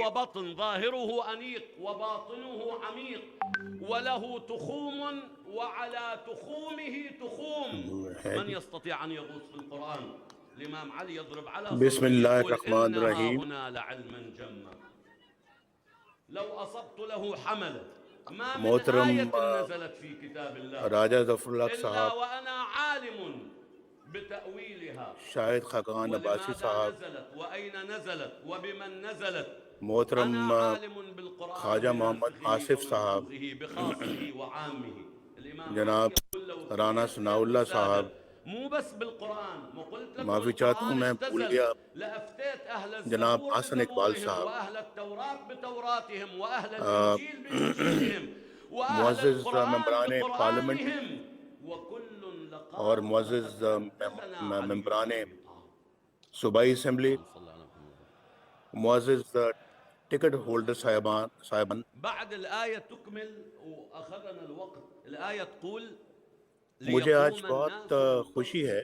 وبطن ظاهره أنيق وباطنه عميق وله تخوم وعلى تخومه تخوم. من يستطيع أن يغوص في القرآن؟ الإمام علي يضرب على بسم الله الرحمن إنها الرحيم. هنا لعلما جما لو أصبت له حملا ما من محترم آية نزلت في كتاب الله راجہ ظفر الحق إلا صاحب، وأنا عالم بتأويلها شاہد خاقان عباسی ولماذا صاحب، نزلت وأين نزلت وبمن نزلت. محترم أنا عالم بالقرآن خواجہ محمد آصف صاحب، بخاصه وعامه. الإمام جناب رانا ثناء اللہ صاحب، مو بس بالقرآن، وقلت لكم معافی چاہتا ہوں میں بھول گیا، لأفتيت أهل جناب الزبور حسن اقبال بزبورهم صاحب، وأهل التوراة بتوراتهم وأهل الإنجيل بإنجيلهم وأهل معزز القرآن ممبران پارلیمنٹ بقرآنهم وكل لقى اور معزز ممبران صوبائی اسمبلی، معزز ٹکٹ ہولڈر صاحبان، بعد الآية تكمل وأخذنا الوقت. الآية تقول مجھے آج ليقوم بہت الناس خوشی ہے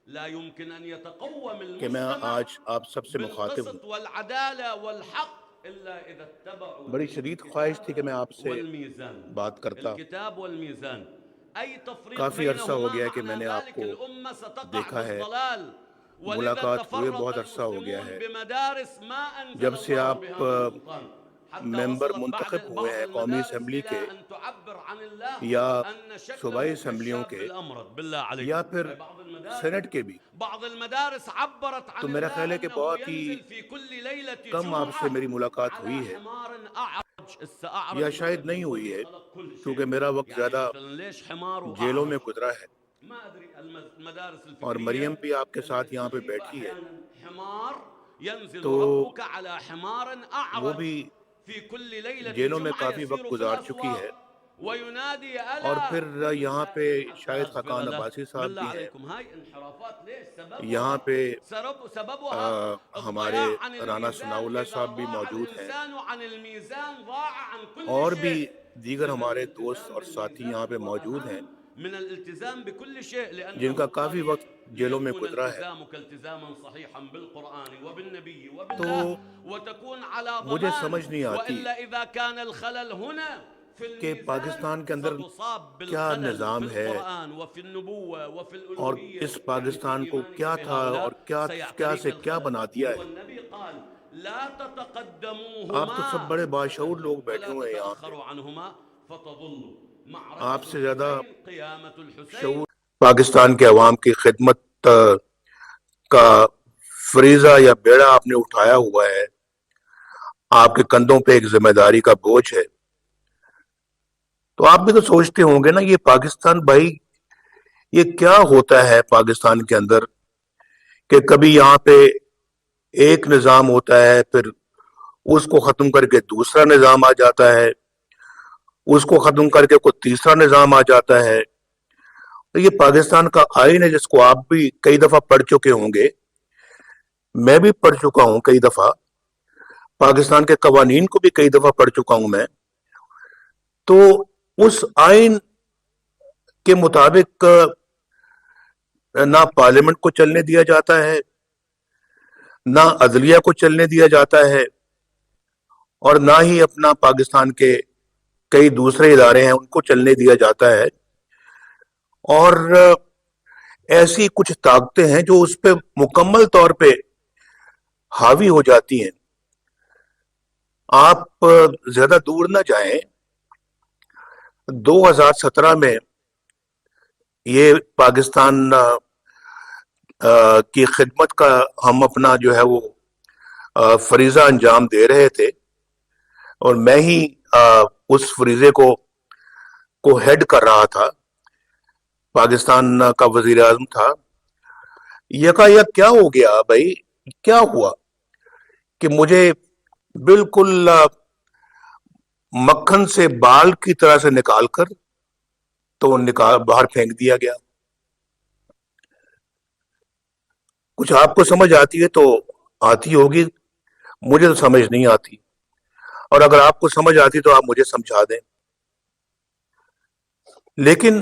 لا يمكن أن يتقوم کہ میں المجتمع آج آپ سب سے مخاطب بالقسط ہوں۔ والعدالة والحق إلا إذا اتبعوا بڑی شدید خواہش تھی کہ میں آپ سے والميزان. بات کرتا، الكتاب والميزان أي تفريق کافی عرصہ ہو بينهما گیا کہ میں معنى نے آپ ذلك کو الأمة ستقع دیکھا ہے، بالضلال. ولذا ملاقات ہوئے تفرق بہت عرصہ ہو گیا المسلمون ہے، بمدارس ما أنزل جب سے الله آپ بها من سلطان. حتى ممبر وصلت منتخب ہوئے بعض ہیں قومی المدارس اسمبلی کے إلى أن تعبر عن الله یا أن شكله صوبائی اسمبلیوں كالشاب کے الأمرد. بالله عليك یا پھر بعض المدارس سینٹ کے بھی، بعض المدارس عبرت تو عن میرا خیال ہے الله کہ أنه بہت ہی ينزل في كل ليلة کم آپ سے میری جمعة ملاقات على ہوئی ہے، حمار أعرج. السأعرج یا شاید نہیں ہوئی ہے کیونکہ میرا وقت زیادہ مثلا ليش حمار جیلوں میں وأعرج؟ گزرا ہے، ما أدري. المدارس اور الفكرية مریم بھی آپ کے ساتھ یہاں پہ السخيفة بیٹھی ہے، أحيانا حمار ينزل تو ربك على حمار وہ أعرج بھی في كل ليلة جیلوں میں جمعة کافی يسير وقت في گزار چکی ہے، الأسواق وينادي اور ألا پھر یہاں پہ شاہد أستغفر خاقان الله. عباسی صاحب بالله بھی ہیں، عليكم هاي انحرافات ليش یہاں پہ سببها ہمارے الضياع عن رانا ثناء الميزان. اللہ إذا صاحب بھی ضاع موجود ہیں، الإنسان عن الميزان ضاع عن كل اور بھی شيء. دیگر إذا ہمارے دوست الالتزام اور ساتھی یہاں پہ بالميزان هو موجود ہیں أهم من الالتزام بكل شيء. جن کا لأنه کافی قال وقت جیلوں میں ليكون گزرا ہے۔ التزامك التزاما صحيحا بالقرآن وبالنبي تو وبالله وتكون على مجھے ضمان. سمجھ نہیں آتی وإلا إذا كان الخلل هنا في کہ الميزان پاکستان کے اندر ستصاب کیا بالخلل في نظام ہے، القرآن وفي النبوة وفي اور الألوهية. اس پاکستان کو في کیا إيمانك تھا اور بهؤلاء کیا سے سيعتريك کیا الخلل. بنا دیا ہے۔ والنبي قال لا آپ تو سب تتقدموهما بڑے باشعور لوگ بیٹھے ولا ہوئے ہیں یہاں پہ، تتأخروا عنهما فتضلوا. آپ معركة سے زیادہ الحسين قيامة الحسين. شعور پاکستان کے عوام کی خدمت کا فریضہ یا بیڑا آپ نے اٹھایا ہوا ہے، آپ کے کندھوں پہ ایک ذمہ داری کا بوجھ ہے، تو آپ بھی تو سوچتے ہوں گے نا، یہ پاکستان بھائی یہ کیا ہوتا ہے پاکستان کے اندر، کہ کبھی یہاں پہ ایک نظام ہوتا ہے، پھر اس کو ختم کر کے دوسرا نظام آ جاتا ہے، اس کو ختم کر کے کوئی تیسرا نظام آ جاتا ہے۔ تو یہ پاکستان کا آئین ہے جس کو آپ بھی کئی دفعہ پڑھ چکے ہوں گے، میں بھی پڑھ چکا ہوں کئی دفعہ، پاکستان کے قوانین کو بھی کئی دفعہ پڑھ چکا ہوں میں۔ تو اس آئین کے مطابق نہ پارلیمنٹ کو چلنے دیا جاتا ہے، نہ عدلیہ کو چلنے دیا جاتا ہے، اور نہ ہی اپنا پاکستان کے کئی دوسرے ادارے ہیں ان کو چلنے دیا جاتا ہے، اور ایسی کچھ طاقتیں ہیں جو اس پہ مکمل طور پہ حاوی ہو جاتی ہیں۔ آپ زیادہ دور نہ جائیں، 2017 میں یہ پاکستان کی خدمت کا ہم اپنا جو ہے وہ فریضہ انجام دے رہے تھے، اور میں ہی اس فریضے کو ہیڈ کر رہا تھا، پاکستان کا وزیر اعظم تھا۔ یکایک کیا ہو گیا بھائی، کیا ہوا کہ مجھے بالکل مکھن سے بال کی طرح سے نکال کر تو باہر پھینک دیا گیا۔ کچھ آپ کو سمجھ آتی ہے تو آتی ہوگی، مجھے تو سمجھ نہیں آتی، اور اگر آپ کو سمجھ آتی تو آپ مجھے سمجھا دیں۔ لیکن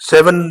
7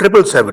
777,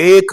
1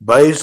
22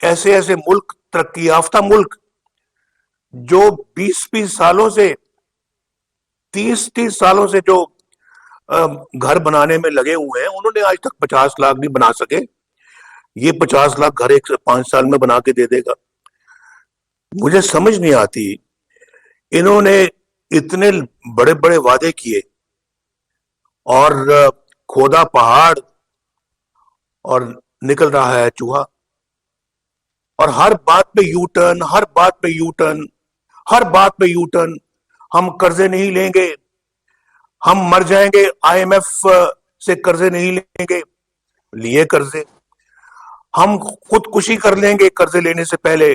ایسے ایسے ملک, ترقی یافتہ ملک جو 20 سالوں سے 30 سالوں سے جو گھر بنانے میں لگے ہوئے ہیں, انہوں نے آج تک 50 لاکھ نہیں بنا سکے. یہ 50 لاکھ گھر 5 سال میں بنا کے دے دے گا. مجھے سمجھ نہیں آتی, انہوں نے اتنے بڑے بڑے وعدے کیے اور کھودا پہاڑ اور نکل رہا ہے چوہا, اور ہر بات پہ یو ٹرن, ہر بات پہ یو ٹرن, ہر بات پہ یو ٹرن. ہم قرضے نہیں لیں گے, ہم مر جائیں گے, آئی ایم ایف سے قرضے نہیں لیں گے. لیے قرضے, ہم خودکشی کر لیں گے قرضے لینے سے پہلے.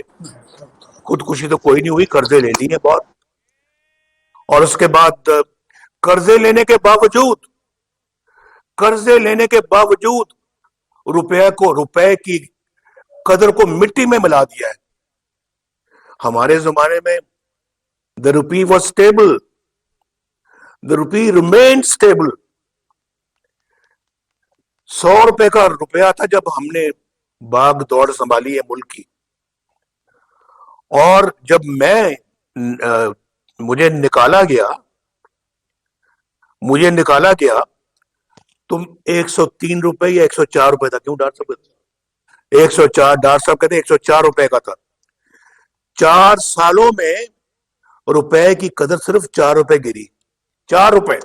خودکشی تو کوئی نہیں ہوئی, قرضے لے لی ہیں بہت. اور اس کے بعد قرضے لینے کے باوجود روپے کی قدر کو مٹی میں ملا دیا ہے. ہمارے زمانے میں the rupee was stable, the rupee remained stable. 100 روپے کا روپیہ تھا جب ہم نے باغ دوڑ سنبھالی ہے ملک کی. اور جب مجھے نکالا گیا تم 103 روپے یا 104 روپے تھا. کیوں ڈاکٹر صاحب 104, ڈاکٹر صاحب کہتے 104 روپے کا تھا. 4 سالوں میں روپے کی قدر صرف 4 روپے گری, 4 روپے.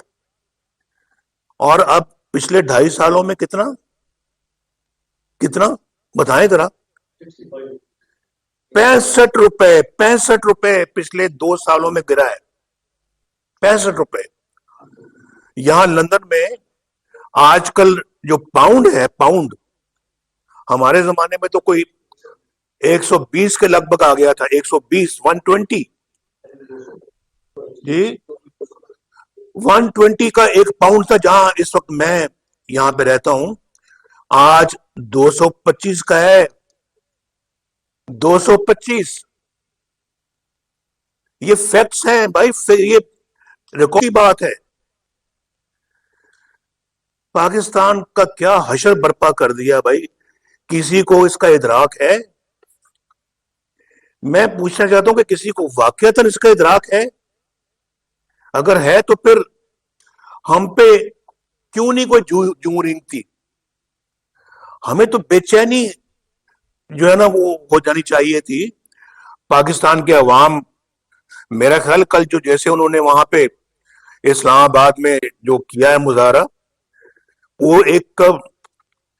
اور اب پچھلے 2.5 سالوں میں کتنا بتائیں ذرا, 65 روپے پچھلے 2 سالوں میں گرا ہے. 65 روپے. یہاں لندن میں آج کل جو پاؤنڈ ہے, پاؤنڈ ہمارے زمانے میں تو کوئی 120 کے لگ بھگ آ گیا تھا, 120, 120 جی, 120 کا ایک پاؤنڈ تھا. جہاں اس وقت میں یہاں پہ رہتا ہوں آج 225 کا ہے. 225. یہ فیکٹس ہیں بھائی, یہ ریکارڈ کی بات ہے. پاکستان کا کیا حشر برپا کر دیا بھائی, کسی کو اس کا ادراک ہے؟ میں پوچھنا چاہتا ہوں کہ کسی کو واقعتاً اس کا ادراک ہے؟ اگر ہے تو پھر ہم پہ کیوں نہیں کوئی جوں رینگتی؟ ہمیں تو بے چینی جو ہے نا وہ ہو جانی چاہیے تھی. پاکستان کے عوام, میرا خیال کل جو جیسے انہوں نے وہاں پہ اسلام آباد میں جو کیا ہے مظاہرہ, وہ ایک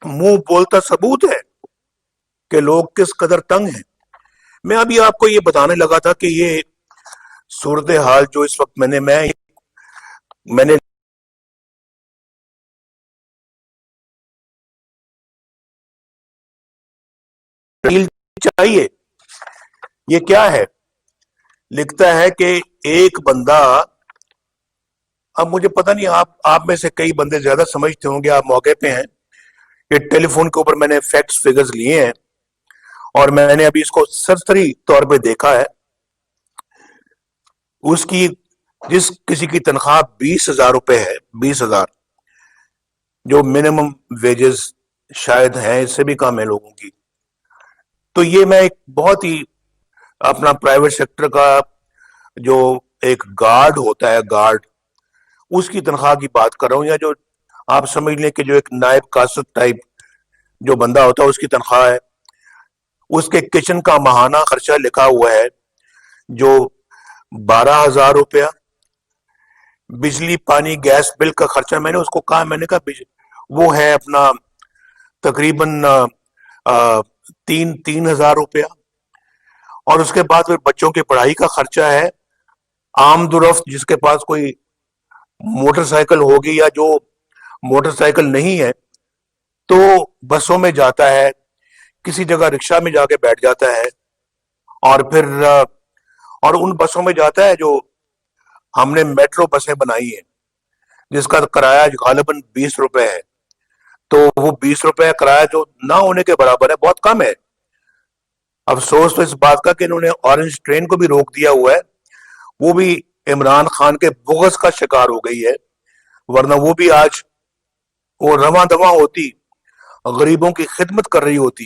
منہ بولتا ثبوت ہے کہ لوگ کس قدر تنگ ہیں. میں ابھی آپ کو یہ بتانے لگا تھا کہ یہ صورتحال جو اس وقت میں نے چاہیے. یہ کیا ہے؟ لکھتا ہے کہ ایک بندہ, اب مجھے پتہ نہیں آپ میں سے کئی بندے زیادہ سمجھتے ہوں گے, آپ موقع پہ ہیں. یہ ٹیلی فون کے اوپر میں نے فیکٹس فگرز لیے ہیں اور میں نے ابھی اس کو سرسری طور پہ دیکھا ہے. اس کی جس کسی کی تنخواہ 20,000 روپے ہے, 20,000 جو منیمم ویجز شاید ہیں, اس سے بھی کم ہے لوگوں کی. تو یہ میں ایک بہت ہی اپنا پرائیویٹ سیکٹر کا جو ایک گارڈ ہوتا ہے, گارڈ, اس کی تنخواہ کی بات کر رہا ہوں. یا جو آپ سمجھ لیں کہ جو ایک نائب قاصد ٹائپ جو بندہ ہوتا ہے اس کی تنخواہ ہے. اس کے کچن کا ماہانہ خرچہ لکھا ہوا ہے جو 12,000 روپیہ. بجلی پانی گیس بل کا خرچہ میں نے اس کو کہا, میں نے کہا وہ ہے اپنا تقریباً 3,000 روپیہ. اور اس کے بعد پھر بچوں کی پڑھائی کا خرچہ ہے. آمد و رفت, جس کے پاس کوئی موٹر سائیکل ہوگی یا جو موٹر سائیکل نہیں ہے تو بسوں میں جاتا ہے, کسی جگہ رکشہ میں جا کے بیٹھ جاتا ہے, اور پھر اور ان بسوں میں جاتا ہے جو ہم نے میٹرو بسیں بنائی ہیں جس کا کرایہ غالباً 20 روپے ہے. تو وہ 20 روپے کرایہ جو نہ ہونے کے برابر ہے, بہت کم ہے. افسوس تو اس بات کا کہ انہوں نے اورنج ٹرین کو بھی روک دیا ہوا ہے, وہ بھی عمران خان کے بغض کا شکار ہو گئی ہے. ورنہ وہ بھی آج وہ رواں دواں ہوتی, غریبوں کی خدمت کر رہی ہوتی.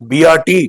BRT,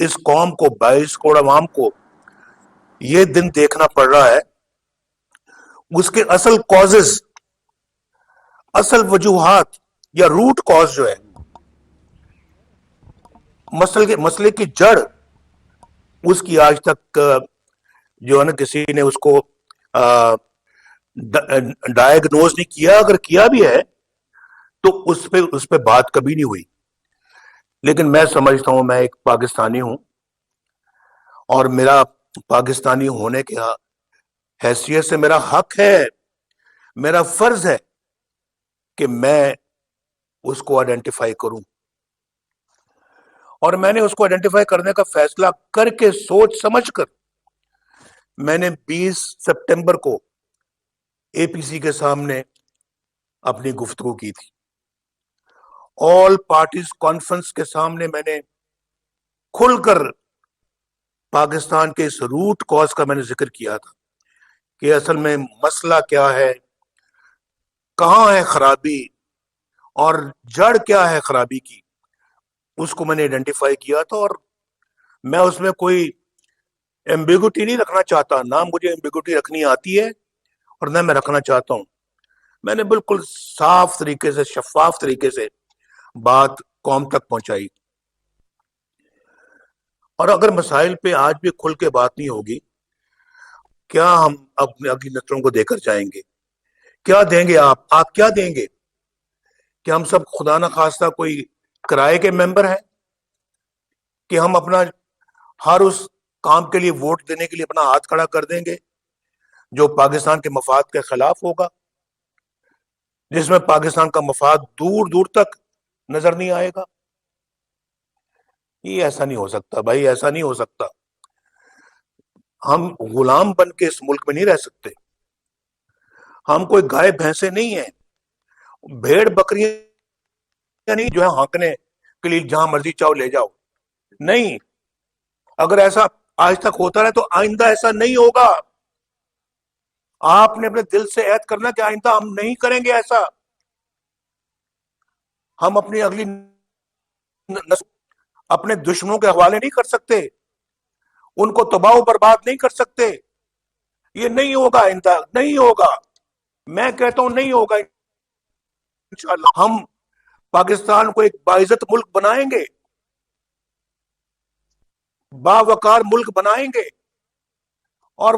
اس قوم کو 22 کروڑ عوام کو یہ دن دیکھنا پڑ رہا ہے، اس کے اصل کازز، اصل وجوہات یا روٹ کاز جو ہے، مسئلے کی جڑ، اس کی آج تک جو ہے نا کسی نے اس کو ڈائگنوز نہیں کیا. اگر کیا بھی ہے تو اس پہ بات کبھی نہیں ہوئی. لیکن میں سمجھتا ہوں، میں ایک پاکستانی ہوں اور میرا پاکستانی ہونے کی حیثیت سے میرا حق ہے، میرا فرض ہے کہ میں اس کو آئیڈینٹیفائی کروں. اور میں نے اس کو آئیڈینٹیفائی کرنے کا فیصلہ کر کے، سوچ سمجھ کر، میں نے 20 سپٹمبر کو اے پی سی کے سامنے اپنی گفتگو کی تھی. آل پارٹیز کانفرنس کے سامنے میں نے کھل کر پاکستان کے اس روٹ کاز کا میں نے ذکر کیا تھا کہ اصل میں مسئلہ کیا ہے، کہاں ہے خرابی اور جڑ کیا ہے خرابی کی. اس کو میں نے آئیڈینٹیفائی کیا تھا اور میں اس میں کوئی ایمبیگوٹی نہیں رکھنا چاہتا، نہ مجھے ایمبیگوٹی رکھنی آتی ہے اور نہ میں رکھنا چاہتا ہوں. میں نے بالکل صاف طریقے سے، شفاف طریقے سے بات قوم تک پہنچائی. اور اگر مسائل پہ آج بھی کھل کے بات نہیں ہوگی، کیا ہم اپنے اگلی نسلوں کو دے کر جائیں گے؟ کیا دیں گے آپ کیا دیں گے؟ کہ ہم سب خدا نہ خواستہ کوئی کرائے کے ممبر ہیں کہ ہم اپنا ہر اس کام کے لیے ووٹ دینے کے لیے اپنا ہاتھ کھڑا کر دیں گے جو پاکستان کے مفاد کے خلاف ہوگا، جس میں پاکستان کا مفاد دور دور تک نظر نہیں آئے گا؟ یہ ایسا نہیں ہو سکتا بھائی، ایسا نہیں ہو سکتا. ہم غلام بن کے اس ملک میں نہیں رہ سکتے. ہم کوئی گائے بھینسے نہیں ہیں، بھیڑ بکریاں نہیں جو ہے ہانکنے کے لیے جہاں مرضی چاہو لے جاؤ. نہیں، اگر ایسا آج تک ہوتا رہے تو آئندہ ایسا نہیں ہوگا. آپ نے اپنے دل سے عہد کرنا کہ آئندہ ہم نہیں کریں گے ایسا. ہم اپنی اگلی نسل اپنے دشمنوں کے حوالے نہیں کر سکتے، ان کو تباہ و برباد نہیں کر سکتے. یہ نہیں ہوگا، آئندہ نہیں ہوگا. میں کہتا ہوں نہیں ہوگا. انشاءاللہ ہم پاکستان کو ایک باعزت ملک بنائیں گے، باوقار ملک بنائیں گے. اور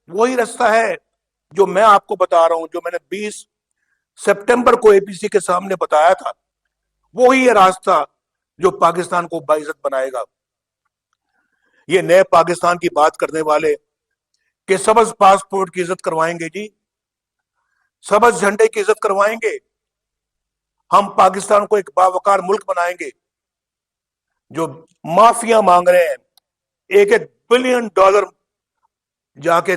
وہی راستہ ہے جو میں آپ کو بتا رہا ہوں، جو میں نے 20 سپٹمبر کو اے پی سی کے سامنے بتایا تھا. وہی ہے راستہ جو پاکستان کو باعزت بنائے گا. یہ نئے پاکستان کی بات کرنے والے کہ سبز پاسپورٹ کی عزت کروائیں گے، جی سبز جھنڈے کی عزت کروائیں گے. ہم پاکستان کو ایک باوقار ملک بنائیں گے. جو مافیا مانگ رہے ہیں $1 بلین جا کے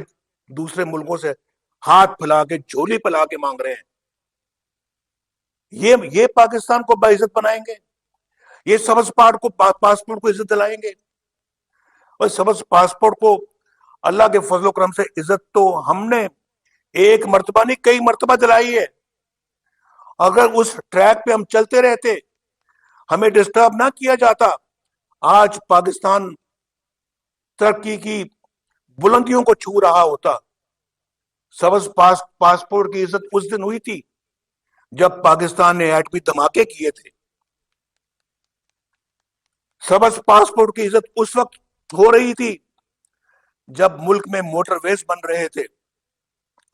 دوسرے ملکوں سے ہاتھ پھیلا کے، جھولی پھیلا کے مانگ رہے ہیں، یہ پاکستان کو باعزت بنائیں گے. یہ سبز پاسپورٹ کو عزت دلائیں گے. اور سبز پاسپورٹ کو اللہ کے فضل و کرم سے عزت تو ہم نے ایک مرتبہ نہیں کئی مرتبہ دلائی ہے. اگر اس ٹریک پہ ہم چلتے رہتے، ہمیں ڈسٹرب نہ کیا جاتا، آج پاکستان ترقی کی بلندیوں کو چھو رہا ہوتا. سبز پاسپورٹ کی عزت اس دن ہوئی تھی جب پاکستان نے ایٹمی دھماکے کیے تھے. سبز پاسپورٹ کی عزت اس وقت ہو رہی تھی جب ملک میں موٹر ویز بن رہے تھے.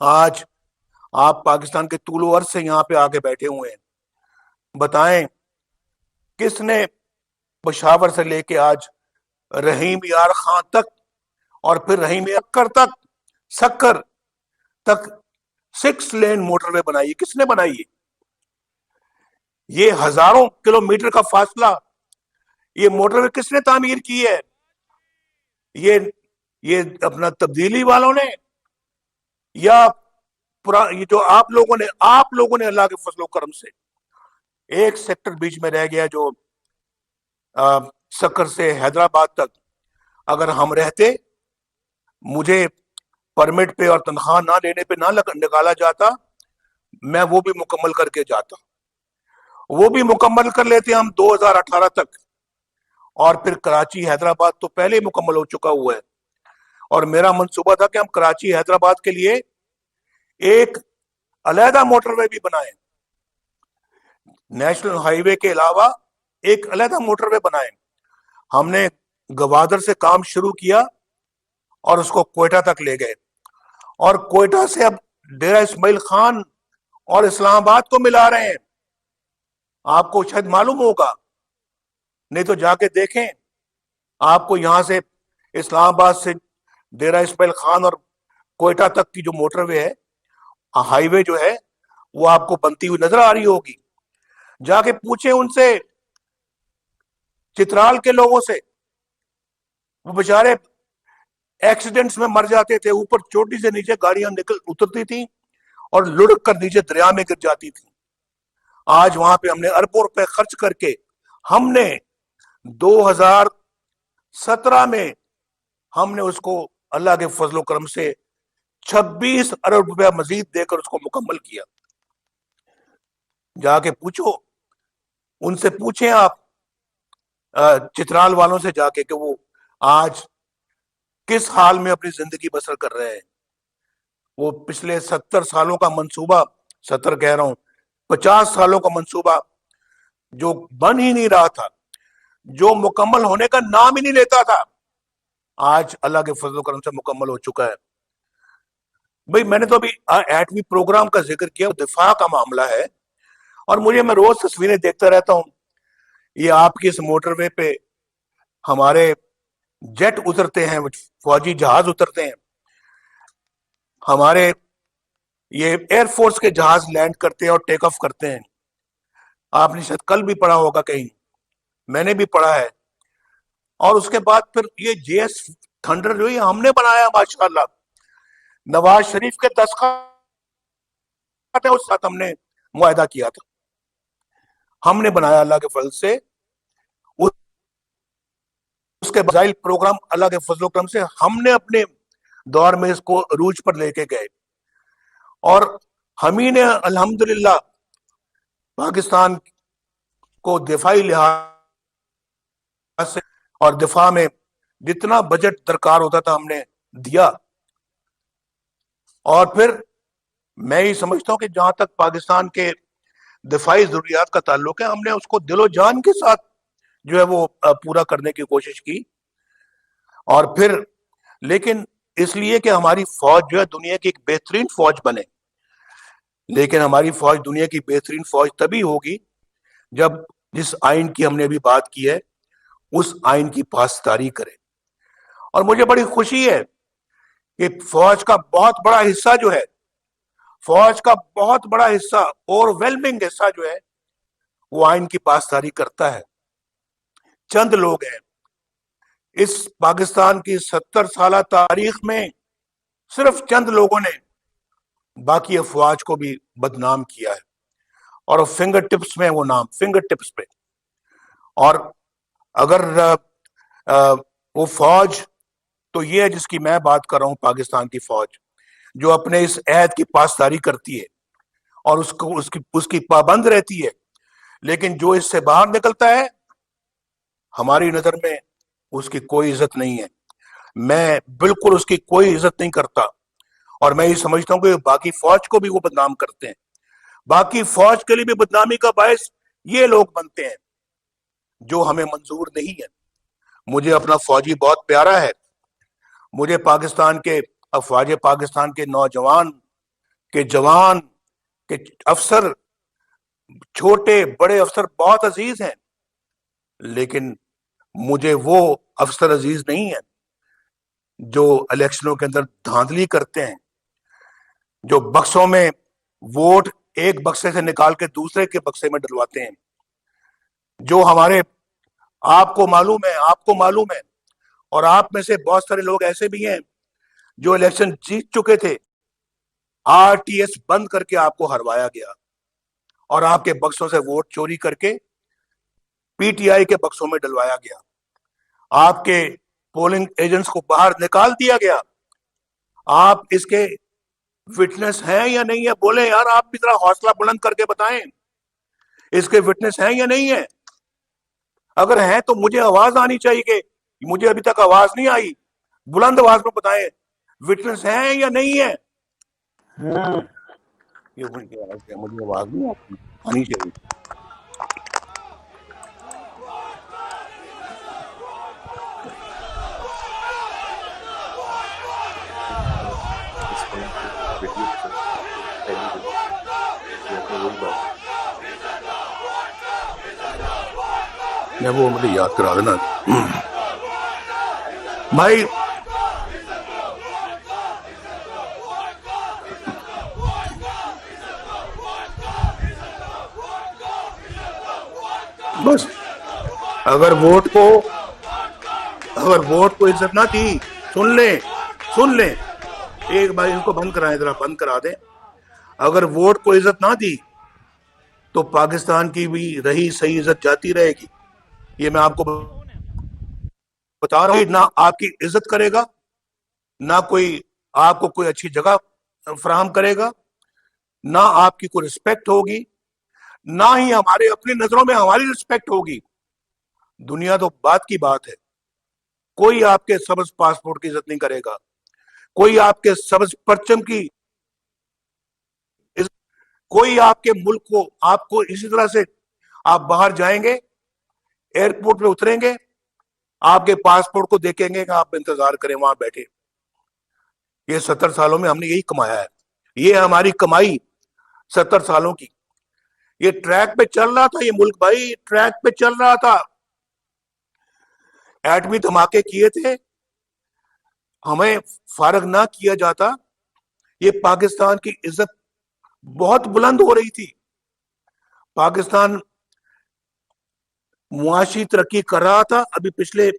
آج آپ پاکستان کے طول و عرض سے یہاں پہ آگے بیٹھے ہوئے ہیں. بتائیں کس نے پشاور سے لے کے آج رحیم یار خان تک اور پھر رحیم اکر تک، سکر تک 6 لین موٹر وے بنائی؟ کس نے بنائی؟ یہ ہزاروں کلومیٹر کا فاصلہ، یہ موٹر وے کس نے تعمیر کی ہے؟ یہ اپنا تبدیلی والوں نے، یا یہ جو آپ لوگوں نے اللہ کے فضل و کرم سے ایک سیکٹر بیچ میں رہ گیا جو سکر سے حیدرآباد تک. اگر ہم رہتے، مجھے پرمٹ پہ اور تنخواہ نہ لینے پہ نہ نکالا جاتا، میں وہ بھی مکمل کر کے جاتا. وہ بھی مکمل کر لیتے ہم 2018 تک. اور پھر کراچی حیدرآباد تو پہلے ہی مکمل ہو چکا ہوا ہے، اور میرا منصوبہ تھا کہ ہم کراچی حیدرآباد کے لیے ایک علیحدہ موٹر وے بھی بنائیں، نیشنل ہائی وے کے علاوہ ایک علیحدہ موٹر وے بنائیں۔ ہم نے گوادر سے کام شروع کیا اور اس کو کوئٹہ تک لے گئے، اور کوئٹہ سے اب ڈیرہ اسماعیل خان اور اسلام آباد کو ملا رہے ہیں۔ آپ کو شاید معلوم ہوگا، نہیں تو جا کے دیکھیں، آپ کو یہاں سے اسلام آباد سے ڈیرہ اسماعیل خان اور کوئٹہ تک کی جو موٹر وے ہے، ہائی وے جو ہے، وہ آپ کو بنتی ہوئی نظر آ رہی ہوگی۔ جا کے پوچھیں ان سے، چترال کے لوگوں سے، وہ بیچارے ایکسیڈنٹس میں مر جاتے تھے، اوپر چوٹی سے نیچے گاڑیاں اترتی تھیں اور لڑک کر نیچے دریا میں گر جاتی تھی۔ آج وہاں پہ ہم نے اربوں روپے خرچ کر کے، ہم نے 2017 میں ہم نے اس کو اللہ کے فضل و کرم سے 26 ارب روپیہ مزید دے کر اس کو مکمل کیا۔ جا کے پوچھو، ان سے پوچھیں آپ چترال والوں سے جا کے کہ وہ آج کس حال میں اپنی زندگی بسر کر رہے ہیں۔ وہ پچھلے 70 سالوں کا منصوبہ، 70 کہہ رہا ہوں، 50 سالوں کا منصوبہ جو بن ہی نہیں رہا تھا، جو مکمل ہونے کا نام ہی نہیں لیتا تھا، آج اللہ کے فضل و کرم سے مکمل ہو چکا ہے۔ بھئی میں نے تو ابھی ایٹمی پروگرام کا ذکر کیا، دفاع کا معاملہ ہے، اور میں روز تصویریں دیکھتا رہتا ہوں۔ یہ آپ کی اس موٹر وے پہ ہمارے جیٹ اترتے ہیں، فوجی جہاز اترتے ہیں، ہمارے یہ ایئر فورس کے جہاز لینڈ کرتے ہیں اور ٹیک آف کرتے ہیں۔ آپ نے شاید کل بھی پڑھا ہوگا کہیں، میں نے بھی پڑھا ہے۔ اور اس کے بعد پھر یہ جے ایس تھنڈر جو ہم نے بنایا، ماشاءاللہ نواز شریف کے دستخط ہے، اس ساتھ ہم نے معاہدہ کیا تھا، ہم نے بنایا اللہ کے فضل سے۔ اس کے بزائل پروگرام اللہ کے فضل و کرم سے ہم نے اپنے دور میں اس کو عروج پر لے کے گئے، اور ہم ہی نے الحمدللہ پاکستان کو دفاعی لحاظ سے اور دفاع میں جتنا بجٹ درکار ہوتا تھا ہم نے دیا۔ اور پھر میں ہی سمجھتا ہوں کہ جہاں تک پاکستان کے دفاعی ضروریات کا تعلق ہے، ہم نے اس کو دل و جان کے ساتھ جو ہے وہ پورا کرنے کی کوشش کی۔ اور پھر لیکن اس لیے کہ ہماری فوج جو ہے دنیا کی ایک بہترین فوج بنے، لیکن ہماری فوج دنیا کی بہترین فوج تبھی ہوگی جب جس آئین کی ہم نے ابھی بات کی ہے اس آئین کی پاسداری کرے۔ اور مجھے بڑی خوشی ہے کہ فوج کا بہت بڑا حصہ جو ہے، فوج کا بہت بڑا حصہ، اوور ویلمنگ حصہ جو ہے، وہ آئین کی پاسداری کرتا ہے۔ چند لوگ ہیں اس پاکستان کی 70 سالہ تاریخ میں، صرف چند لوگوں نے باقی افواج کو بھی بدنام کیا ہے، اور فنگر ٹپس میں وہ نام، فنگر ٹپس پہ۔ اور اگر وہ فوج تو یہ ہے جس کی میں بات کر رہا ہوں، پاکستان کی فوج جو اپنے اس عہد کی پاسداری کرتی ہے اور اس کی پابند رہتی ہے، لیکن جو اس سے باہر نکلتا ہے ہماری نظر میں اس کی کوئی عزت نہیں ہے۔ میں بالکل اس کی کوئی عزت نہیں کرتا، اور میں یہ سمجھتا ہوں کہ باقی فوج کو بھی وہ بدنام کرتے ہیں۔ باقی فوج کے لیے بھی بدنامی کا باعث یہ لوگ بنتے ہیں جو ہمیں منظور نہیں ہے۔ مجھے اپنا فوجی بہت پیارا ہے، مجھے پاکستان کے افواج پاکستان کے نوجوان کے جوان کے افسر، چھوٹے بڑے افسر بہت عزیز ہیں، لیکن مجھے وہ افسر عزیز نہیں ہیں جو الیکشنوں کے اندر دھاندلی کرتے ہیں، جو بکسوں میں ووٹ ایک بکسے سے نکال کے دوسرے کے بکسے میں ڈلواتے ہیں، جو ہمارے آپ کو معلوم ہے، اور آپ میں سے بہت سارے لوگ ایسے بھی ہیں جو الیکشن جیت چکے تھے، آر ٹی ایس بند کر کے آپ کو ہروایا گیا اور آپ کے بکسوں سے ووٹ چوری کر کے پی ٹی آئی کے بکسوں میں ڈلوایا گیا، آپ کے پولنگ ایجنٹس کو باہر نکال دیا گیا۔ آپ اس کے وٹنس ہیں یا نہیں ہے؟ بولیں یار، آپ بھی ذرا حوصلہ بلند کر کے بتائیں، اس کے وٹنس ہیں یا نہیں ہیں؟ اگر ہیں تو مجھے آواز آنی چاہیے کہ مجھے ابھی تک آواز نہیں آئی, بلند آواز میں بتائیں وٹنس ہیں یا نہیں ہے. یہ مجھے آواز نہیں آنی چاہیے. وہ مجھے یاد کرا دینا بھائی. بس اگر ووٹ کو عزت نہ دی, سن لیں ایک بھائی ان کو بند کرائیں, ذرا بند کرا دیں. اگر ووٹ کو عزت نہ دی تو پاکستان کی بھی رہی صحیح عزت جاتی رہے گی. یہ میں آپ کو بتا رہا ہوں. نہ آپ کی عزت کرے گا, نہ کوئی آپ کو کوئی اچھی جگہ فراہم کرے گا, نہ آپ کی کوئی رسپیکٹ ہوگی, نہ ہی ہمارے اپنی نظروں میں ہماری رسپیکٹ ہوگی. دنیا تو بات کی بات ہے, کوئی آپ کے سبز پاسپورٹ کی عزت نہیں کرے گا, کوئی آپ کے سبز پرچم کی, کوئی آپ کے ملک کو, آپ کو اسی طرح سے آپ باہر جائیں گے, ایئرپورٹ پہ اتریں گے, آپ کے پاسپورٹ کو دیکھیں گے کہ آپ انتظار کریں وہاں بیٹھے. یہ 70 سالوں میں ہم نے یہی کمایا ہے, یہ ہماری کمائی 70 سالوں کی. یہ ٹریک پہ چل رہا تھا یہ ملک بھائی, ٹریک پہ چل رہا تھا. ایٹمی دھماکے کیے تھے, ہمیں فارغ نہ کیا جاتا. یہ پاکستان کی عزت بہت بلند ہو رہی تھی. پاکستان معاشی ترقی کر رہا تھا. ابھی پچھلے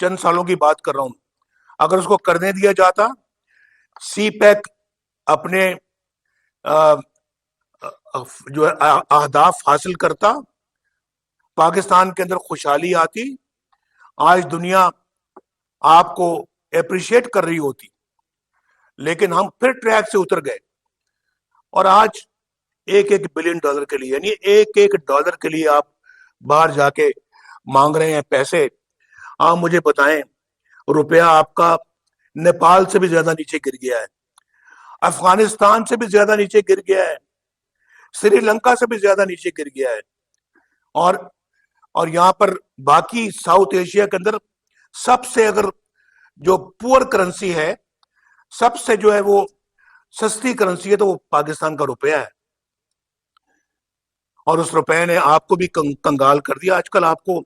چند سالوں کی بات کر رہا ہوں. اگر اس کو کرنے دیا جاتا, سی پیک اپنے جو اہداف حاصل کرتا, پاکستان کے اندر خوشحالی آتی, آج دنیا آپ کو اپریشیٹ کر رہی ہوتی. لیکن ہم پھر ٹریک سے اتر گئے, اور آج $1 بلین کے لیے, یعنی $1 کے لیے آپ باہر جا کے مانگ رہے ہیں پیسے. آپ مجھے بتائیں, روپیہ آپ کا نیپال سے بھی زیادہ نیچے گر گیا ہے, افغانستان سے بھی زیادہ نیچے گر گیا ہے, سری لنکا سے بھی زیادہ نیچے گر گیا ہے. اور یہاں پر باقی ساؤتھ ایشیا کے اندر سب سے اگر جو پور کرنسی ہے, سب سے جو ہے وہ سستی کرنسی ہے, تو وہ پاکستان کا روپیہ ہے. اور اس روپے نے آپ کو بھی کنگال کر دیا. آج کل آپ کو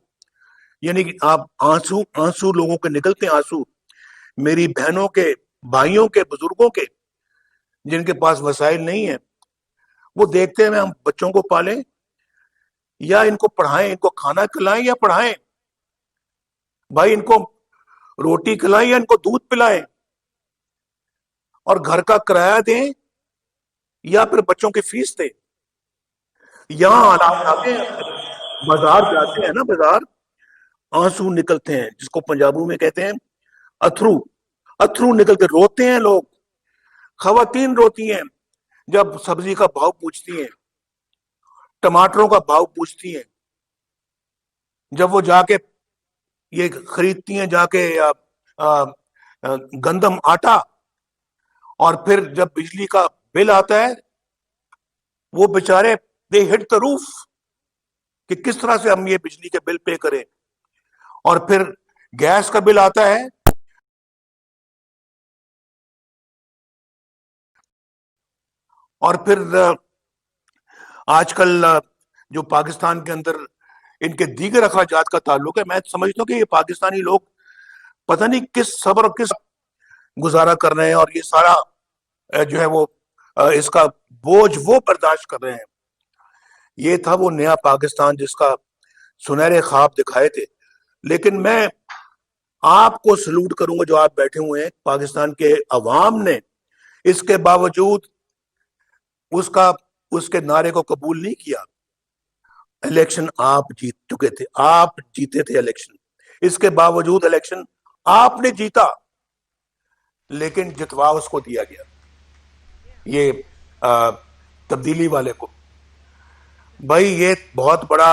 یعنی کہ آپ آنسو لوگوں کے نکلتے ہیں, آنسو میری بہنوں کے, بھائیوں کے, بزرگوں کے, جن کے پاس وسائل نہیں ہیں. وہ دیکھتے ہیں ہم بچوں کو پالیں یا ان کو پڑھائیں, ان کو کھانا کھلائیں یا پڑھائیں. بھائی ان کو روٹی کھلائیں یا ان کو دودھ پلائیں, اور گھر کا کرایہ دیں یا پھر بچوں کی فیس دیں. یہاں بازار جاتے ہیں نا, بازار آنسو نکلتے ہیں, جس کو پنجابوں میں کہتے ہیں اتھرو نکلتے, روتے ہیں لوگ. خواتین روتی ہیں جب سبزی کا بھاؤ پوچھتی ہیں, ٹماٹروں کا بھاؤ پوچھتی ہیں, جب وہ جا کے یہ خریدتی ہیں جا کے گندم آٹا, اور پھر جب بجلی کا بل آتا ہے وہ بیچارے دے ہٹ دا روف کہ کس طرح سے ہم یہ بجلی کے بل پے کریں. اور پھر گیس کا بل آتا ہے, اور پھر آج کل جو پاکستان کے اندر ان کے دیگر اخراجات کا تعلق ہے, میں سمجھتا ہوں کہ یہ پاکستانی لوگ پتہ نہیں کس صبر اور کس گزارا کر رہے ہیں, اور یہ سارا جو ہے وہ اس کا بوجھ وہ برداشت کر رہے ہیں. یہ تھا وہ نیا پاکستان جس کا سنہرے خواب دکھائے تھے. لیکن میں آپ کو سلوٹ کروں گا جو آپ بیٹھے ہوئے ہیں. پاکستان کے عوام نے اس کے باوجود اس کے نعرے کو قبول نہیں کیا. الیکشن آپ جیت چکے تھے, آپ جیتے تھے الیکشن, اس کے باوجود الیکشن آپ نے جیتا, لیکن جتوا اس کو دیا گیا, یہ تبدیلی والے کو. بھائی یہ بہت بڑا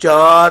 4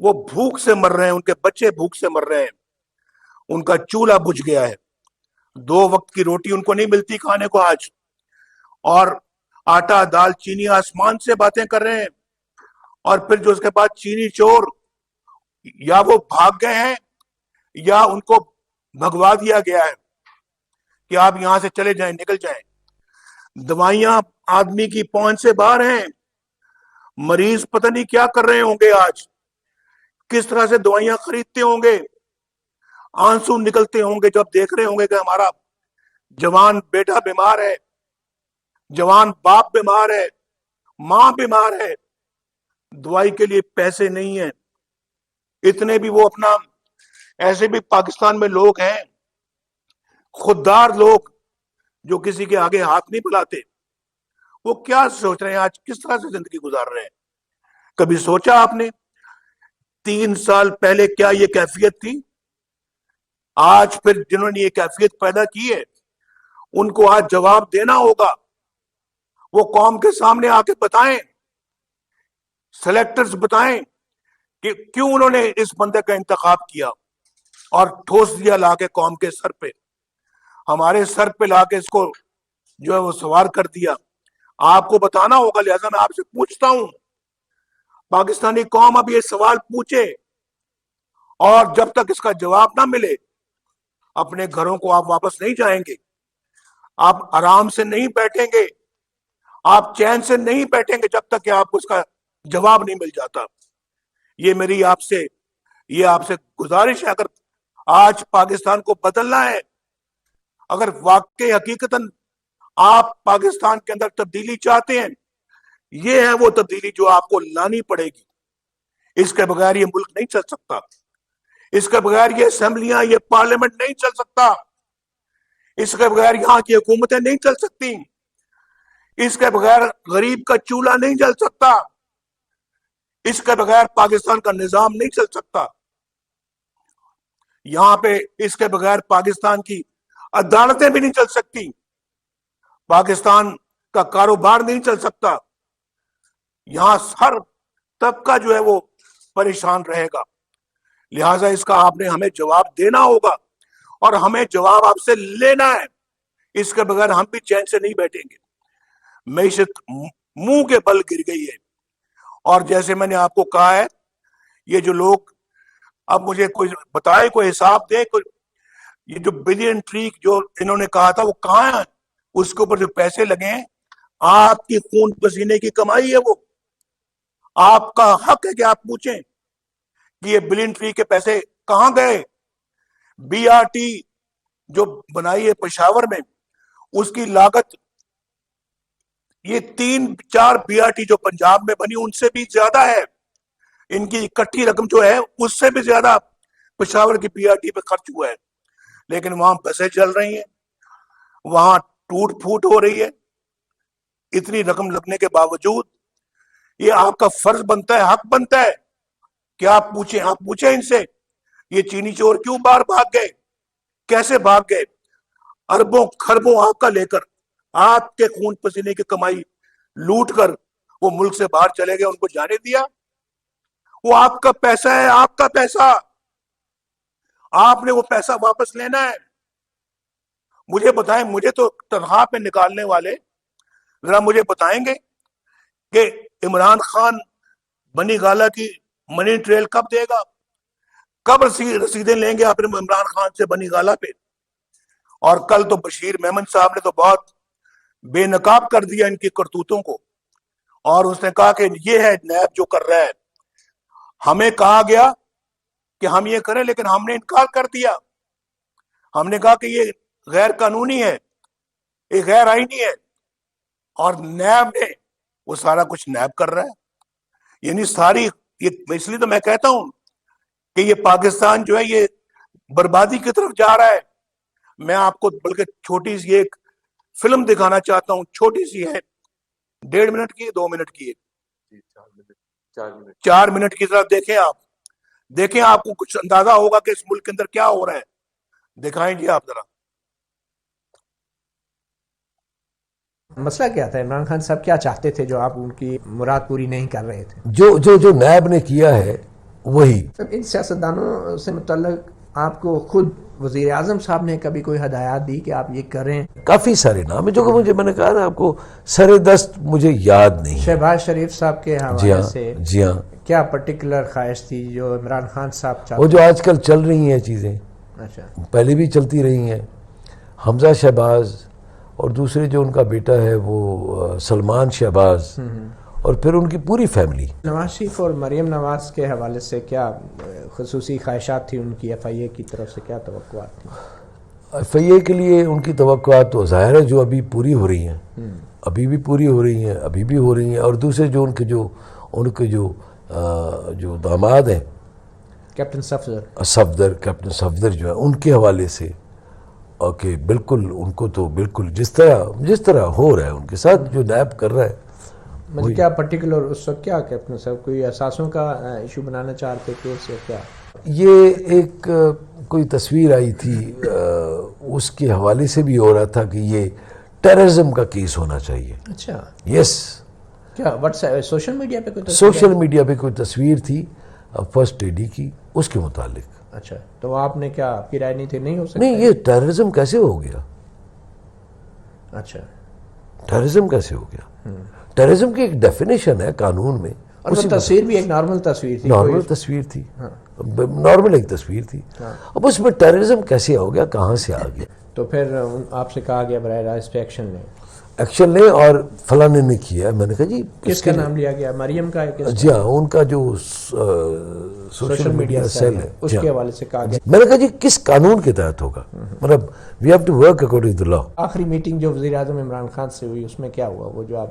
وہ بھوک سے مر رہے ہیں, ان کے بچے بھوک سے مر رہے ہیں, ان کا چولہا بجھ گیا ہے, 2 وقت کی روٹی ان کو نہیں ملتی کھانے کو آج, اور آٹا دال چینی آسمان سے باتیں کر رہے ہیں. اور پھر جو اس کے بعد چینی چور یا وہ بھاگ گئے ہیں یا ان کو بھگوا دیا گیا ہے کہ آپ یہاں سے چلے جائیں, نکل جائیں. دوائیاں آدمی کی پہنچ سے باہر ہیں, مریض پتہ نہیں کیا کر رہے ہوں گے آج, کس طرح سے دوائیاں خریدتے ہوں گے, آنسو نکلتے ہوں گے جب دیکھ رہے ہوں گے کہ ہمارا جوان بیٹا بیمار ہے, جوان باپ بیمار ہے, ماں بیمار ہے, دوائی کے لیے پیسے نہیں ہیں. اتنے بھی وہ اپنا, ایسے بھی پاکستان میں لوگ ہیں خوددار لوگ جو کسی کے آگے ہاتھ نہیں پھیلاتے. وہ کیا سوچ رہے ہیں آج, کس طرح سے زندگی گزار رہے ہیں؟ کبھی سوچا آپ نے 3 سال پہلے کیا یہ کیفیت تھی؟ آج پھر جنہوں نے یہ کیفیت پیدا کی ہے ان کو آج جواب دینا ہوگا. وہ قوم کے سامنے آ کے بتائیں, سلیکٹرز بتائیں کہ کیوں انہوں نے اس بندے کا انتخاب کیا اور ٹھوس دیا لا کے قوم کے سر پہ, ہمارے سر پہ لا کے اس کو جو ہے وہ سوار کر دیا. آپ کو بتانا ہوگا. لہذا میں آپ سے پوچھتا ہوں, پاکستانی قوم اب یہ سوال پوچھے, اور جب تک اس کا جواب نہ ملے اپنے گھروں کو آپ واپس نہیں جائیں گے, آپ آرام سے نہیں بیٹھیں گے, آپ چین سے نہیں بیٹھیں گے جب تک کہ آپ کو اس کا جواب نہیں مل جاتا. یہ میری آپ سے گزارش ہے. اگر آج پاکستان کو بدلنا ہے, اگر واقعی حقیقتاً آپ پاکستان کے اندر تبدیلی چاہتے ہیں, یہ ہے وہ تبدیلی جو آپ کو لانی پڑے گی. اس کے بغیر یہ ملک نہیں چل سکتا, اس کے بغیر یہ اسمبلیاں, یہ پارلیمنٹ نہیں چل سکتا, اس کے بغیر یہاں کی حکومتیں نہیں چل سکتی, اس کے بغیر غریب کا چولہا نہیں جل سکتا, اس کے بغیر پاکستان کا نظام نہیں چل سکتا. یہاں پہ اس کے بغیر پاکستان کی عدالتیں بھی نہیں چل سکتی, پاکستان کا کاروبار نہیں چل سکتا. یہاں ہر طبقہ جو ہے وہ پریشان رہے گا. لہٰذا اس کا آپ نے ہمیں جواب دینا ہوگا, اور ہمیں جواب آپ سے لینا ہے. اس کے بغیر ہم بھی چین سے نہیں بیٹھیں گے. معیشت منہ کے بل گر گئی ہے, اور جیسے میں نے آپ کو کہا ہے, یہ جو لوگ اب مجھے کوئی بتائے, کوئی حساب دے, یہ جو بلین ٹری جو انہوں نے کہا تھا وہ کہاں ہے؟ اس کے اوپر جو پیسے لگے ہیں آپ کی خون پسینے کی کمائی ہے. وہ آپ کا حق ہے کہ آپ پوچھیں کہ یہ بلین ٹری کے پیسے کہاں گئے. بی آر ٹی جو بنائی ہے پشاور میں, اس کی لاگت یہ 3-4 بی آر ٹی جو پنجاب میں بنی ان سے بھی زیادہ ہے. ان کی اکٹھی رقم جو ہے اس سے بھی زیادہ پشاور کی بی آر ٹی پہ خرچ ہوا ہے. لیکن وہاں بسیں چل رہی ہیں, وہاں ٹوٹ پھوٹ ہو رہی ہے. اتنی رقم لگنے کے باوجود یہ آپ کا فرض بنتا ہے, حق بنتا ہے کہ آپ پوچھیں ان سے, یہ چینی چور کیوں باہر بھاگ گئے, کیسے بھاگ گئے؟ اربوں خربوں آپ کا لے کر, آپ کے خون پسینے کی کمائی لوٹ کر وہ ملک سے باہر چلے گئے, ان کو جانے دیا. وہ آپ کا پیسہ ہے, آپ کا پیسہ, آپ نے وہ پیسہ واپس لینا ہے. مجھے بتائیں, مجھے تو تنخواہ پہ نکالنے والے ذرا مجھے بتائیں گے کہ عمران خان بنی گالا کی منی ٹریل کب دے گا, کب رسیدیں لیں گے اپنے عمران خان سے بنی گالا پہ. اور کل تو بشیر میمن صاحب نے تو بہت بے نقاب کر دیا ان کی کرتوتوں کو, اور اس نے کہا کہ یہ ہے نیب جو کر رہا ہے. ہمیں کہا گیا کہ ہم یہ کریں, لیکن ہم نے انکار کر دیا. ہم نے کہا کہ یہ غیر قانونی ہے, یہ غیر آئینی ہے, اور نیب نے وہ سارا کچھ نیب کر رہا ہے. یعنی ساری اس لیے تو میں کہتا ہوں کہ یہ پاکستان جو ہے یہ بربادی کی طرف جا رہا ہے. میں آپ کو بلکہ چھوٹی سی ایک فلم دکھانا چاہتا ہوں, چھوٹی سی ہے, 1.5 منٹ کی, 2 منٹ کی, 4 منٹ کی. طرف دیکھیں, آپ کو کچھ اندازہ ہوگا کہ اس ملک کے اندر کیا ہو رہا ہے. دکھائیں جی آپ ذرا. مسئلہ کیا تھا؟ عمران خان صاحب کیا چاہتے تھے جو آپ ان کی مراد پوری نہیں کر رہے تھے؟ جو نیب نے کیا ہے وہی ان سیاستدانوں سے متعلق آپ کو خود وزیر اعظم صاحب نے کبھی کوئی ہدایات دی کہ آپ یہ کریں؟ کافی سارے نام ہیں جو کہ میں نے کہا نا آپ کو سر دست مجھے یاد نہیں ہے. شہباز شریف صاحب کے جی حوالے ہاں سے جی ہاں کیا پرٹیکولر خواہش تھی جو عمران خان صاحب وہ چاہتے جو آج کل چل رہی ہیں چیزیں اچھا پہلے بھی چلتی رہی ہیں. حمزہ شہباز اور دوسرے جو ان کا بیٹا ہے وہ سلمان شہباز اور پھر ان کی پوری فیملی. نواز شریف اور مریم نواز کے حوالے سے کیا خصوصی خواہشات تھی ان کی ایف آئی اے کی طرف سے، کیا توقعات تھیں؟ ایف آئی اے کے لیے ان کی توقعات تو ظاہر ہے جو ابھی پوری ہو رہی ہیں، ابھی بھی پوری ہو رہی ہیں، ابھی بھی ہو رہی ہیں. اور دوسرے جو ان کے جو داماد ہیں کیپٹن کیپٹن صفدر جو ہے ان کے حوالے سے کہ بالکل ان کو تو بالکل جس طرح ہو رہا ہے ان کے ساتھ جو نیب کر رہا ہے. مجھے کیا پرٹیکولر اس وقت کیا کیپٹن صاحب کوئی احساسوں کا ایشو بنانا چاہتے تھے یا کیا؟ یہ ایک کوئی تصویر آئی تھی اس کے حوالے سے بھی ہو رہا تھا کہ یہ ٹیررزم کا کیس ہونا چاہیے. اچھا یس کیا واٹس سوشل میڈیا پہ کوئی سوشل میڈیا پہ کوئی تصویر تھی فرسٹ لیڈی کی اس کے متعلق. اچھا تو آپ نے کیا آپ کی رائے نہیں تھی نہیں ہو سکتا؟ نہیں یہ ٹیررزم کیسے ہو گیا؟ اچھا ٹیررزم کیسے ہو گیا؟ ٹیررزم کی ایک ڈیفینیشن ہے قانون میں. اور وہ تصویر بھی ایک نارمل تصویر تھی، نارمل تصویر تھی، نارمل ایک تصویر تھی. اب اس میں ٹیررزم کیسے ہو گیا، کہاں سے آ گیا؟ تو پھر آپ سے کہا گیا براہ راست پہ ایکشن لیں اور فلانے نے کیا. میں نے کہا جی کس کا نام لیا گیا؟ مریم کا؟ جی ہاں ان کا جو سوشل میڈیا سیل ہے اس کے حوالے سے کہا گیا. میں نے کہا جی کس قانون کے تحت ہوگا، مطلب we have to work according to law. آخری میٹنگ جو وزیر اعظم عمران خان سے ہوئی اس میں کیا ہوا؟ وہ جو آپ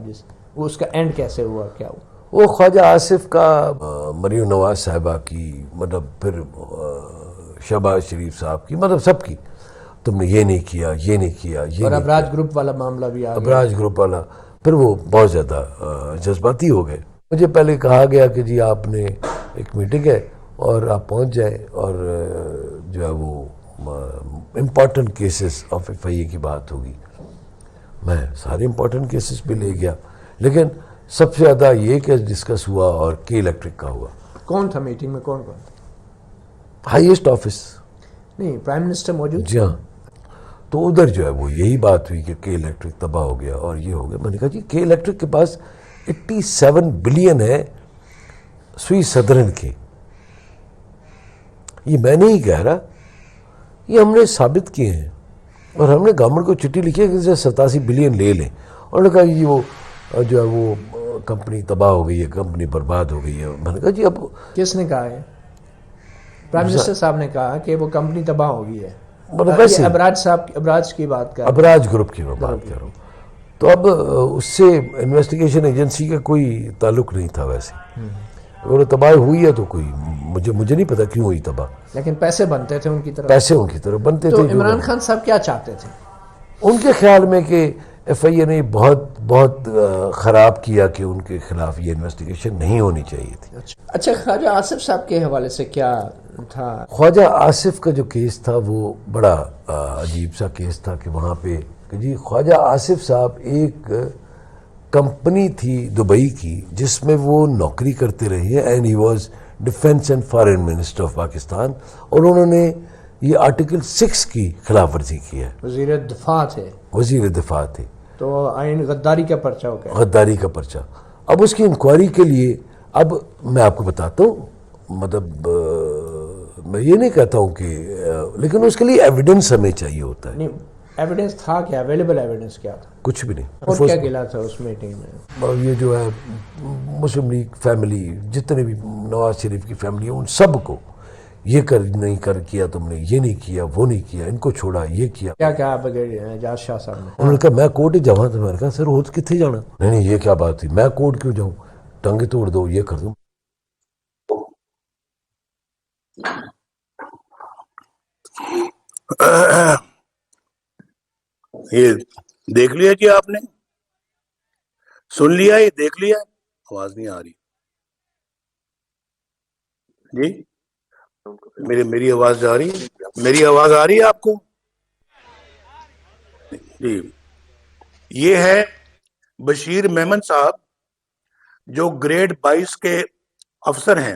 وہ اس کا اینڈ کیسے ہوا، کیا ہوا؟ وہ خواجہ آصف کا مریم نواز صاحبہ کی، مطلب پھر شہباز شریف صاحب کی، مطلب سب کی، تم نے یہ نہیں کیا، یہ نہیں کیا، یہ اور نہیں ابراج کیا. گروپ والا معاملہ بھی آ گیا. ابراج گروپ والا پھر وہ بہت زیادہ جذباتی ہو گئے. مجھے پہلے کہا گیا کہ جی آپ نے ایک میٹنگ ہے اور آپ پہنچ جائیں اور جو ہے وہ امپورٹنٹ کیسز آف ایف آئی اے کی بات ہوگی. میں سارے امپورٹنٹ کیسز پہ لے گیا، لیکن سب سے زیادہ یہ کیس ڈسکس ہوا اور کے الیکٹرک کا ہوا. کون تھا میٹنگ میں؟ کون تھا؟ Highest office. نہیں پرائم منسٹر موجود؟ جی ہاں. تو ادھر جو ہے وہ یہی بات ہوئی کہ کے الیکٹرک تباہ ہو گیا اور یہ ہو گیا. میں نے کہا جی کے الیکٹرک کے پاس 87 بلین ہے سوئی سدرن کے. یہ میں نہیں کہہ رہا، یہ ہم نے ثابت کیے ہیں اور ہم نے گورنمنٹ کو چٹھی لکھی ہے کہ 87 بلین لے لیں. اور انہوں نے کہا جی وہ جو ہے وہ کمپنی تباہ ہو گئی ہے، کمپنی برباد ہو گئی ہے. میں نے کہا جی اب کس نے کہا ہے؟ پرائم منسٹر صاحب نے کہا کہ وہ کمپنی تباہ ہو گئی ہے. مطلب ویسے ابراج کی بات کر ابراج گروپ کی میں بات کر رہا ہوں. تو اب اس سے انویسٹیگیشن ایجنسی کا کوئی تعلق نہیں تھا. ویسے اگر تباہ ہوئی ہے تو کوئی مجھے نہیں پتا کیوں ہوئی تباہ، لیکن پیسے بنتے تھے ان کی طرف، پیسے ان کی طرف بنتے تو تھے. عمران خان صاحب کیا چاہتے تھے؟ ان کے خیال میں کہ ایف آئی اے نے بہت خراب کیا کہ ان کے خلاف یہ انویسٹیگیشن نہیں ہونی چاہیے تھی. اچھا خواجہ آصف صاحب کے حوالے سے کیا تھا؟ خواجہ آصف کا جو کیس تھا وہ بڑا عجیب سا کیس تھا کہ وہاں پہ کہ جی خواجہ آصف صاحب ایک کمپنی تھی دبئی کی جس میں وہ نوکری کرتے رہے and he was defence and foreign minister of Pakistan, اور انہوں نے یہ آرٹیکل 6 کی خلاف ورزی کی ہے. وزیر دفاع تھے. وزیر دفاع تھے. تو آئین غداری کا پرچہ ہو گیا. غداری کا پرچہ. اب اس کی انکوائری کے لیے اب میں آپ کو بتاتا ہوں، مطلب میں یہ نہیں کہتا ہوں کہ لیکن اس کے لیے ایویڈنس ہمیں چاہیے ہوتا ہے. نہیں ایویڈنس تھا کیا؟ اویلیبل ایویڈنس کیا تھا؟ کچھ بھی نہیں. اور کیا گلا تھا اس میٹنگ میں؟ یہ جو ہے مسلم لیگ فیملی، جتنے بھی نواز شریف کی فیملی ہے ان سب کو یہ کیا تم نے، یہ نہیں کیا، وہ نہیں کیا، ان کو چھوڑا، یہ کیا. کیا کہا بغیر اعجاز شاہ صاحب نے؟ انہوں نے کہا میں کورٹ ہی جاؤں. تو میں نے کہا سر وہ کتنے جانا؟ نہیں یہ کیا بات تھی، میں کورٹ کیوں جاؤں، ٹنگیں توڑ دو، یہ کر دوں. یہ دیکھ لیا جی، آپ نے سن لیا، یہ دیکھ لیا. آواز نہیں آ رہی جی، میری آواز جا رہی ہے؟ میری آواز آ رہی ہے آپ کو؟ جی، یہ ہے بشیر میمن صاحب جو گریڈ 22 کے افسر ہیں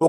وہ